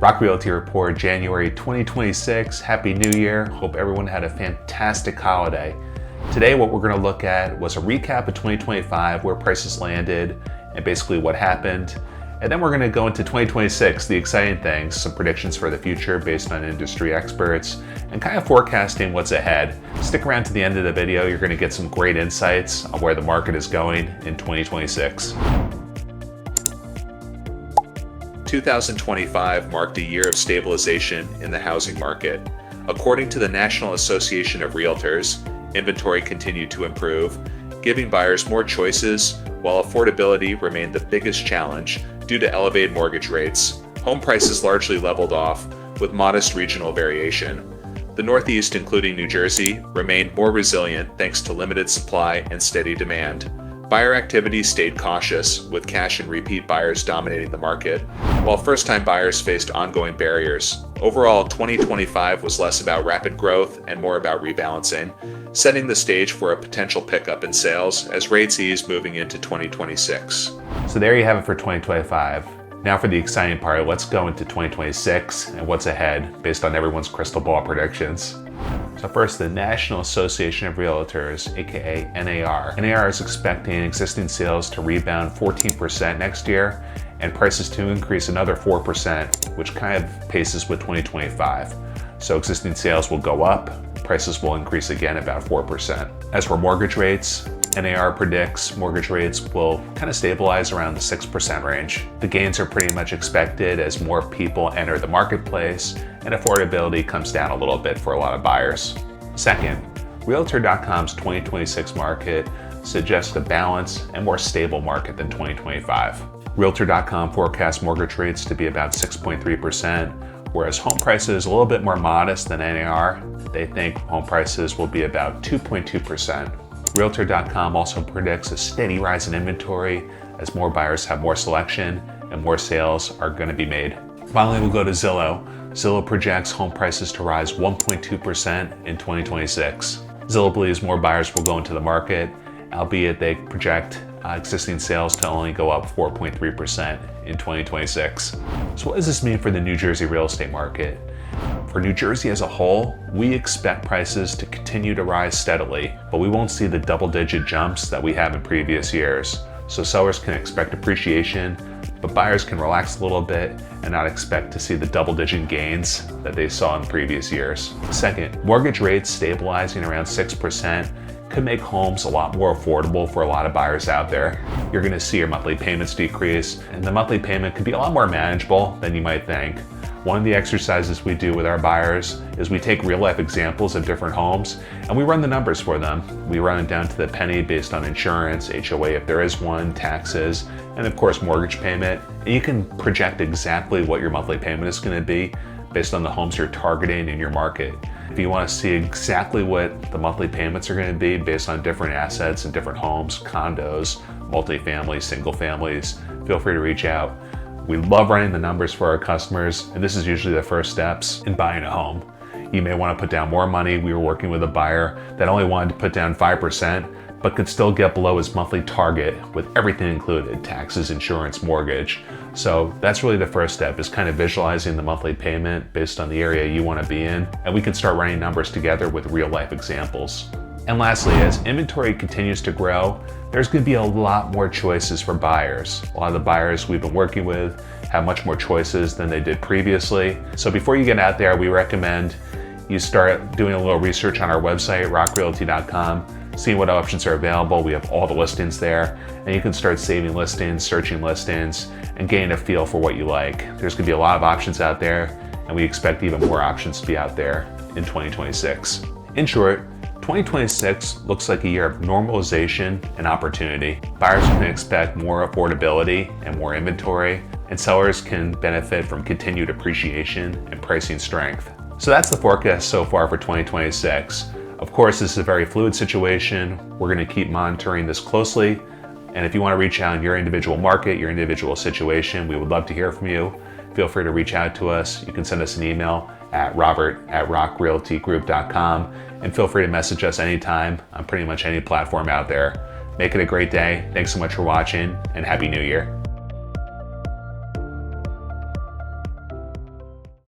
ROK Realty Report, January 2026. Happy New Year. Hope everyone had a fantastic holiday. Today, what we're going to look at was a recap of 2025, where prices landed, and basically what happened. And then we're going to go into 2026, the exciting things, some predictions for the future based on industry experts, and kind of forecasting what's ahead. Stick around to the end of the video. You're going to get some great insights on where the market is going in 2026. 2025 marked a year of stabilization in the housing market. According to the National Association of Realtors, inventory continued to improve, giving buyers more choices, while affordability remained the biggest challenge due to elevated mortgage rates. Home prices largely leveled off, with modest regional variation. The Northeast, including New Jersey, remained more resilient thanks to limited supply and steady demand. Buyer activity stayed cautious, with cash and repeat buyers dominating the market, while first-time buyers faced ongoing barriers. Overall, 2025 was less about rapid growth and more about rebalancing, setting the stage for a potential pickup in sales as rates ease moving into 2026. So there you have it for 2025. Now for the exciting part, let's go into 2026 and what's ahead based on everyone's crystal ball predictions. So first, the National Association of Realtors, aka NAR. NAR is expecting existing sales to rebound 14% next year and prices to increase another 4%, which kind of paces with 2025. So existing sales will go up, prices will increase again about 4%. As for mortgage rates, NAR predicts mortgage rates will kind of stabilize around the 6% range. The gains are pretty much expected as more people enter the marketplace and affordability comes down a little bit for a lot of buyers. Second, Realtor.com's 2026 market suggests a balanced and more stable market than 2025. Realtor.com forecasts mortgage rates to be about 6.3%, whereas home prices a little bit more modest than NAR. They think home prices will be about 2.2%. Realtor.com also predicts a steady rise in inventory as more buyers have more selection and more sales are going to be made. Finally, we'll go to Zillow. Zillow projects home prices to rise 1.2% in 2026. Zillow believes more buyers will go into the market, albeit they project existing sales to only go up 4.3% in 2026. So what does this mean for the New Jersey real estate market? For New Jersey as a whole, we expect prices to continue to rise steadily, but we won't see the double-digit jumps that we have in previous years. So sellers can expect appreciation, but buyers can relax a little bit and not expect to see the double-digit gains that they saw in previous years. Second, mortgage rates stabilizing around 6% could make homes a lot more affordable for a lot of buyers out there. You're going to see your monthly payments decrease, and the monthly payment could be a lot more manageable than you might think. One of the exercises we do with our buyers is we take real-life examples of different homes and we run the numbers for them. We run it down to the penny based on insurance, HOA if there is one, taxes, and of course mortgage payment. And you can project exactly what your monthly payment is going to be based on the homes you're targeting in your market. If you want to see exactly what the monthly payments are going to be based on different assets and different homes, condos, multifamily, single families, feel free to reach out. We love running the numbers for our customers, and this is usually the first steps in buying a home. You may want to put down more money. We were working with a buyer that only wanted to put down 5%, but could still get below his monthly target with everything included, taxes, insurance, mortgage. So that's really the first step, is kind of visualizing the monthly payment based on the area you want to be in, and we can start running numbers together with real life examples. And lastly, as inventory continues to grow, there's going to be a lot more choices for buyers. A lot of the buyers we've been working with have much more choices than they did previously. So before you get out there, we recommend you start doing a little research on our website, rockrealty.com, seeing what options are available. We have all the listings there, and you can start saving listings, searching listings, and gaining a feel for what you like. There's going to be a lot of options out there, and we expect even more options to be out there in 2026. In short, 2026 looks like a year of normalization and opportunity. Buyers can expect more affordability and more inventory, and sellers can benefit from continued appreciation and pricing strength. So that's the forecast so far for 2026. Of course, this is a very fluid situation. We're going to keep monitoring this closely. And if you want to reach out in your individual market, your individual situation, we would love to hear from you. Feel free to reach out to us. You can send us an email at robert@rockrealtygroup.com, and feel free to message us anytime on pretty much any platform out there. Make it a great day. Thanks so much for watching, and Happy New Year.